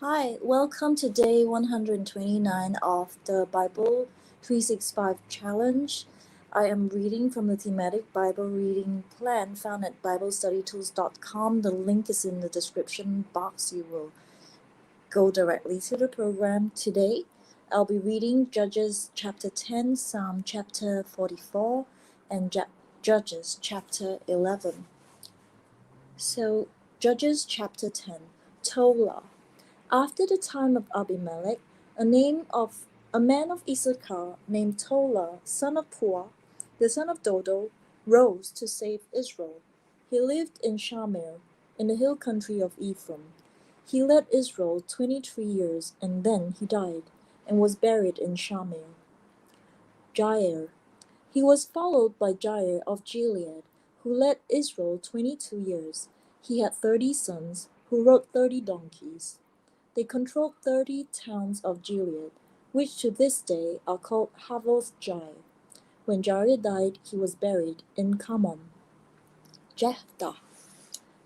Hi, welcome to day 129 of the Bible 365 Challenge. I am reading from the Thematic Bible reading plan found at BibleStudyTools.com. The link is in the description box. You will go directly to the program. Today, I'll be reading Judges chapter 10, Psalm chapter 44, and Judges chapter 11. So, Judges chapter 10, Tola. After the time of Abimelech, a man of Issachar named Tola, son of Puah, the son of Dodo, rose to save Israel. He lived in Shamir, in the hill country of Ephraim. He led Israel 23 years, and then he died, and was buried in Shamir. Jair. He was followed by Jair of Gilead, who led Israel 22 years. He had 30 sons, who rode 30 donkeys. They controlled 30 towns of Gilead, which to this day are called Havoth Jair. When Jair died, he was buried in Carmel. Jephthah.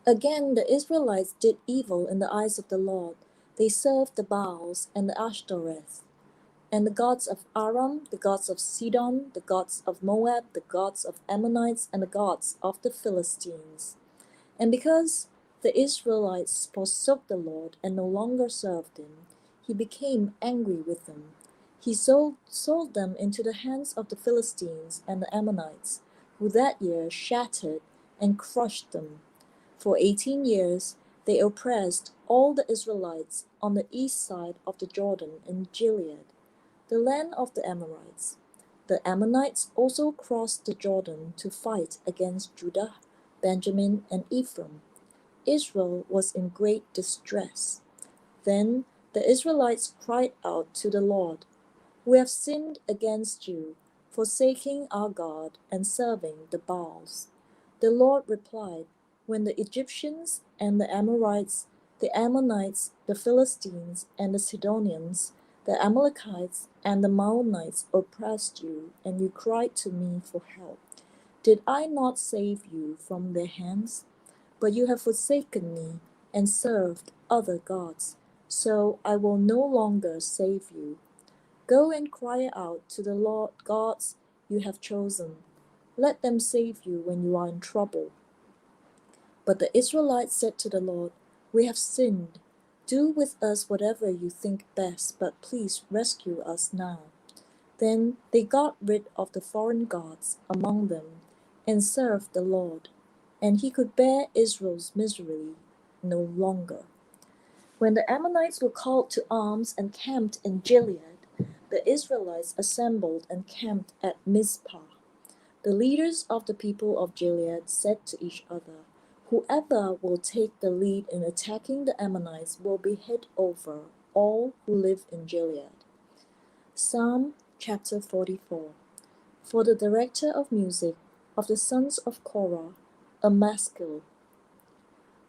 Again the Israelites did evil in the eyes of the Lord. They served the Baals and the Ashtoreth, and the gods of Aram, the gods of Sidon, the gods of Moab, the gods of Ammonites, and the gods of the Philistines. And because the Israelites forsook the Lord and no longer served him, he became angry with them. He sold them into the hands of the Philistines and the Ammonites, who that year shattered and crushed them. For 18 years they oppressed all the Israelites on the east side of the Jordan in Gilead, the land of the Amorites. The Ammonites also crossed the Jordan to fight against Judah, Benjamin, and Ephraim. Israel was in great distress. Then the Israelites cried out to the Lord, "We have sinned against you, forsaking our God and serving the Baals." The Lord replied, "When the Egyptians and the Amorites, the Ammonites, the Philistines, and the Sidonians, the Amalekites, and the Maonites oppressed you, and you cried to me for help, did I not save you from their hands? But you have forsaken me and served other gods, so I will no longer save you. Go and cry out to the Lord gods you have chosen. Let them save you when you are in trouble." But the Israelites said to the Lord, "We have sinned. Do with us whatever you think best, but please rescue us now." Then they got rid of the foreign gods among them and served the Lord, and he could bear Israel's misery no longer. When the Ammonites were called to arms and camped in Gilead, the Israelites assembled and camped at Mizpah. The leaders of the people of Gilead said to each other, "Whoever will take the lead in attacking the Ammonites will be head over all who live in Gilead." Psalm chapter 44. For the director of music of the sons of Korah, a maskil.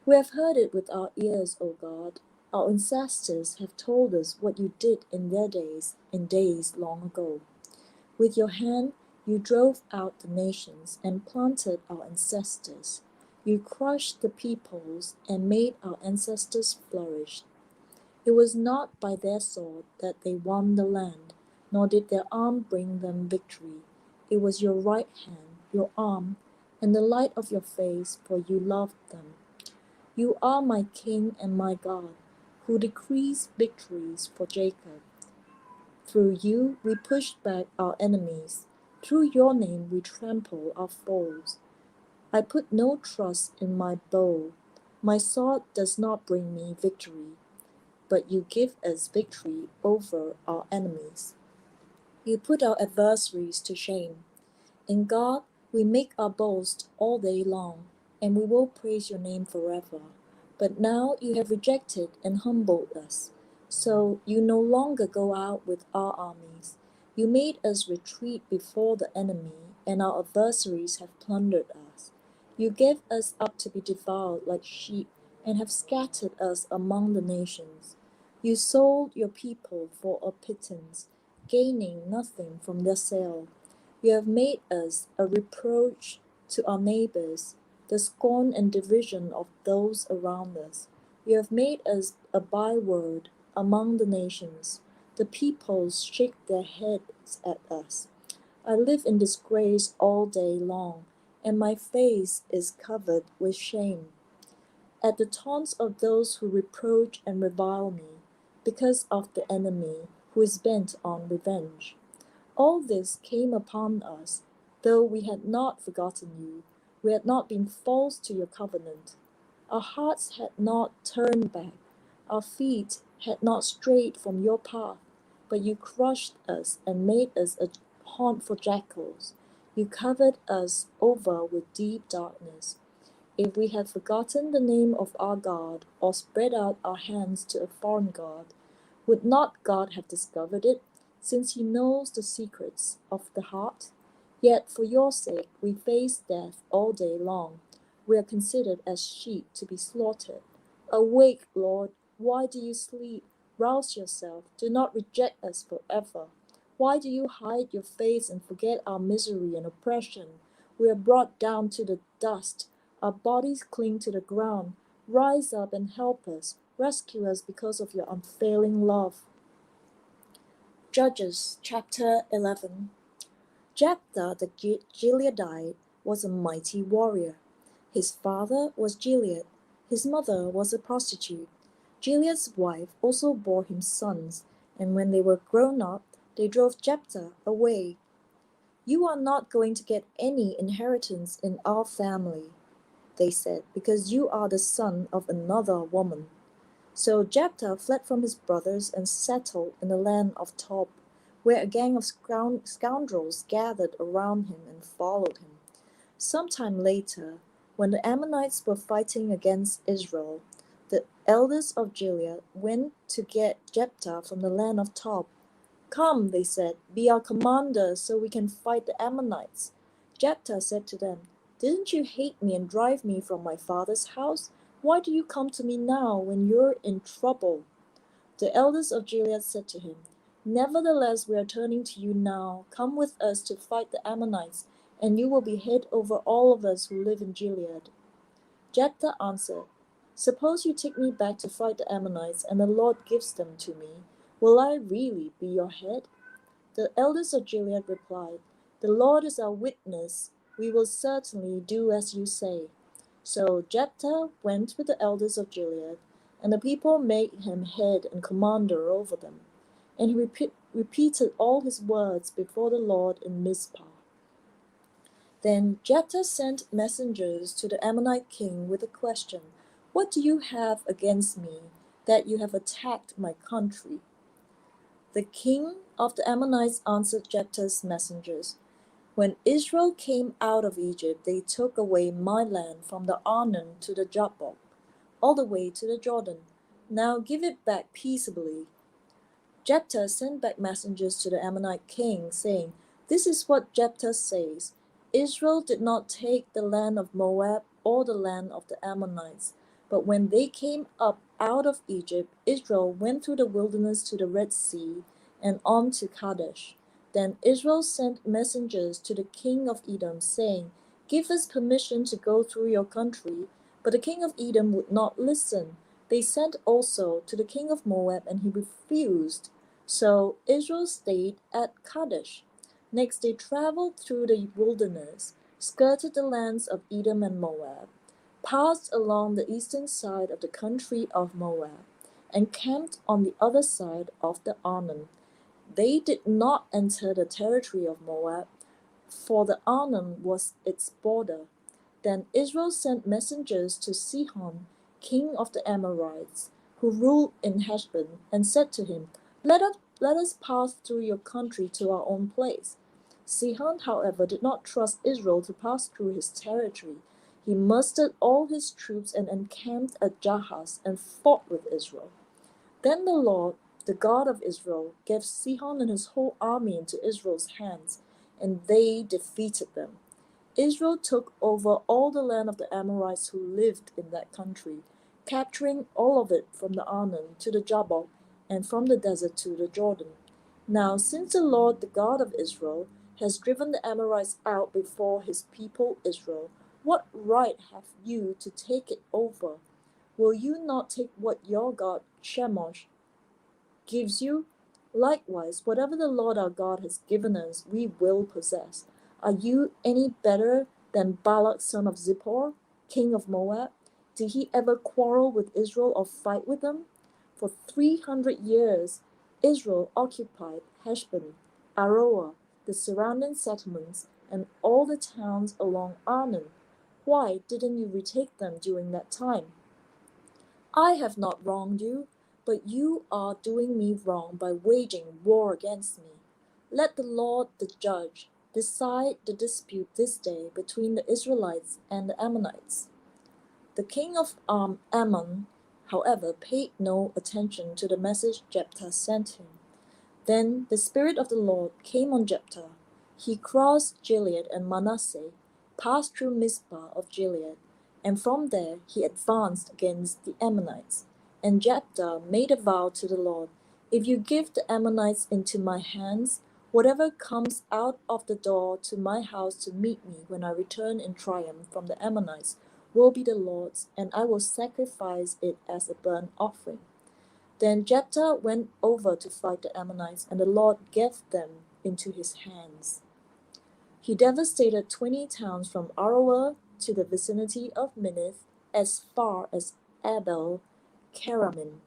We have heard it with our ears, O God. Our ancestors have told us what you did in their days, in days long ago. With your hand you drove out the nations and planted our ancestors. You crushed the peoples and made our ancestors flourish. It was not by their sword that they won the land, nor did their arm bring them victory. It was your right hand, your arm, and the light of your face, for you loved them. You are my King and my God, who decrees victories for Jacob. Through you we push back our enemies. Through your name we trample our foes. I put no trust in my bow. My sword does not bring me victory, but you give us victory over our enemies. You put our adversaries to shame. In God we make our boast all day long, and we will praise your name forever. But now you have rejected and humbled us, so you no longer go out with our armies. You made us retreat before the enemy, and our adversaries have plundered us. You gave us up to be devoured like sheep, and have scattered us among the nations. You sold your people for a pittance, gaining nothing from their sale. You have made us a reproach to our neighbors, the scorn and derision of those around us. You have made us a byword among the nations. The peoples shake their heads at us. I live in disgrace all day long, and my face is covered with shame at the taunts of those who reproach and revile me, because of the enemy who is bent on revenge. All this came upon us, though we had not forgotten you, we had not been false to your covenant. Our hearts had not turned back, our feet had not strayed from your path, but you crushed us and made us a haunt for jackals. You covered us over with deep darkness. If we had forgotten the name of our God, or spread out our hands to a foreign God, would not God have discovered it, since he knows the secrets of the heart? Yet for your sake we face death all day long. We are considered as sheep to be slaughtered. Awake, Lord, why do you sleep? Rouse yourself, do not reject us forever. Why do you hide your face and forget our misery and oppression? We are brought down to the dust. Our bodies cling to the ground. Rise up and help us. Rescue us because of your unfailing love. Judges chapter 11. Jephthah the Gileadite was a mighty warrior. His father was Gilead. His mother was a prostitute. Gilead's wife also bore him sons, and when they were grown up, they drove Jephthah away. You are not going to get any inheritance in our family, they said, because you are the son of another woman. So Jephthah fled from his brothers and settled in the land of Tob, where a gang of scoundrels gathered around him and followed him. Sometime later, when the Ammonites were fighting against Israel, the elders of Gilead went to get Jephthah from the land of Tob. Come, they said, be our commander so we can fight the Ammonites. Jephthah said to them, Didn't you hate me and drive me from my father's house? Why do you come to me now when you're in trouble? The elders of Gilead said to him, Nevertheless, we are turning to you now. Come with us to fight the Ammonites, and you will be head over all of us who live in Gilead. Jephthah answered, Suppose you take me back to fight the Ammonites, and the Lord gives them to me. Will I really be your head? The elders of Gilead replied, The Lord is our witness. We will certainly do as you say. So Jephthah went with the elders of Gilead, and the people made him head and commander over them. And he repeated all his words before the Lord in Mizpah. Then Jephthah sent messengers to the Ammonite king with a question, What do you have against me, that you have attacked my country? The king of the Ammonites answered Jephthah's messengers, When Israel came out of Egypt, they took away my land from the Arnon to the Jabbok, all the way to the Jordan. Now give it back peaceably. Jephthah sent back messengers to the Ammonite king, saying, This is what Jephthah says. Israel did not take the land of Moab or the land of the Ammonites, but when they came up out of Egypt, Israel went through the wilderness to the Red Sea and on to Kadesh. Then Israel sent messengers to the king of Edom, saying, Give us permission to go through your country. But the king of Edom would not listen. They sent also to the king of Moab, and he refused. So Israel stayed at Kadesh. Next they traveled through the wilderness, skirted the lands of Edom and Moab, passed along the eastern side of the country of Moab, and camped on the other side of the Arnon. They did not enter the territory of Moab, for the Arnon was its border. Then Israel sent messengers to Sihon, king of the Amorites, who ruled in Heshbon, and said to him, let us pass through your country to our own place. Sihon, however, did not trust Israel to pass through his territory. He mustered all his troops and encamped at Jahaz and fought with Israel. Then the Lord, the God of Israel, gave Sihon and his whole army into Israel's hands, and they defeated them. Israel took over all the land of the Amorites who lived in that country, capturing all of it from the Arnon to the Jabbok and from the desert to the Jordan. Now, since the Lord, the God of Israel, has driven the Amorites out before his people Israel, what right have you to take it over? Will you not take what your god Chemosh gives you? Likewise, whatever the Lord our God has given us, we will possess. Are you any better than Balak son of Zippor, king of Moab? Did he ever quarrel with Israel or fight with them? For 300 years, Israel occupied Heshbon, Aroer, the surrounding settlements, and all the towns along Arnon. Why didn't you retake them during that time? I have not wronged you, but you are doing me wrong by waging war against me. Let the Lord the judge decide the dispute this day between the Israelites and the Ammonites. The king of Ammon, however, paid no attention to the message Jephthah sent him. Then the Spirit of the Lord came on Jephthah. He crossed Gilead and Manasseh, passed through Mizpah of Gilead, and from there he advanced against the Ammonites. And Jephthah made a vow to the Lord, if you give the Ammonites into my hands, whatever comes out of the door to my house to meet me when I return in triumph from the Ammonites will be the Lord's, and I will sacrifice it as a burnt offering. Then Jephthah went over to fight the Ammonites, and the Lord gave them into his hands. He devastated 20 towns from Aroer to the vicinity of Minnith as far as Abel Keramim.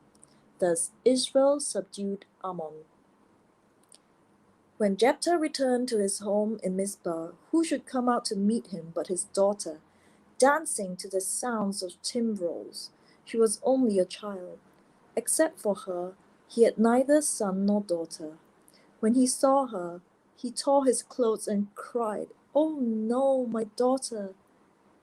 Thus Israel subdued Ammon. When Jephthah returned to his home in Mizpah, who should come out to meet him but his daughter, dancing to the sounds of timbrels? She was only a child. Except for her, he had neither son nor daughter. When he saw her, he tore his clothes and cried, "Oh no, my daughter!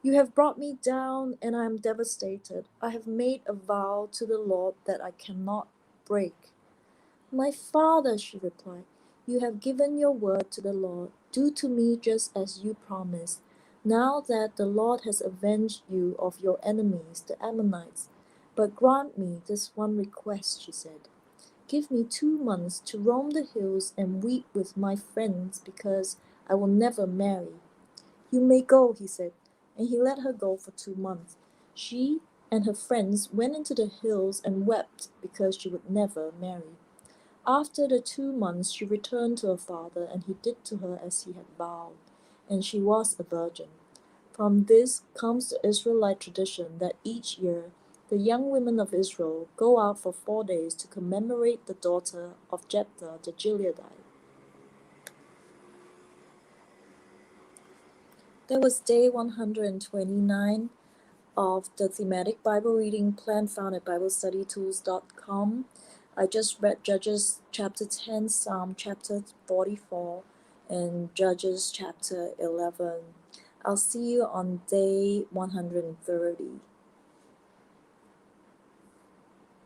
You have brought me down, and I am devastated. I have made a vow to the Lord that I cannot break." "My father," she replied, "you have given your word to the Lord. Do to me just as you promised. Now that the Lord has avenged you of your enemies, the Ammonites. But grant me this one request," she said. "Give me 2 months to roam the hills and weep with my friends because I will never marry." "You may go," he said, and he let her go for 2 months. She and her friends went into the hills and wept because she would never marry. After the 2 months she returned to her father, and he did to her as he had vowed, and she was a virgin. From this comes the Israelite tradition that each year the young women of Israel go out for 4 days to commemorate the daughter of Jephthah the Gileadite. That was day 129 of the Thematic Bible Reading Plan found at BibleStudyTools.com. I just read Judges chapter 10, Psalm chapter 44, and Judges chapter 11. I'll see you on day 130.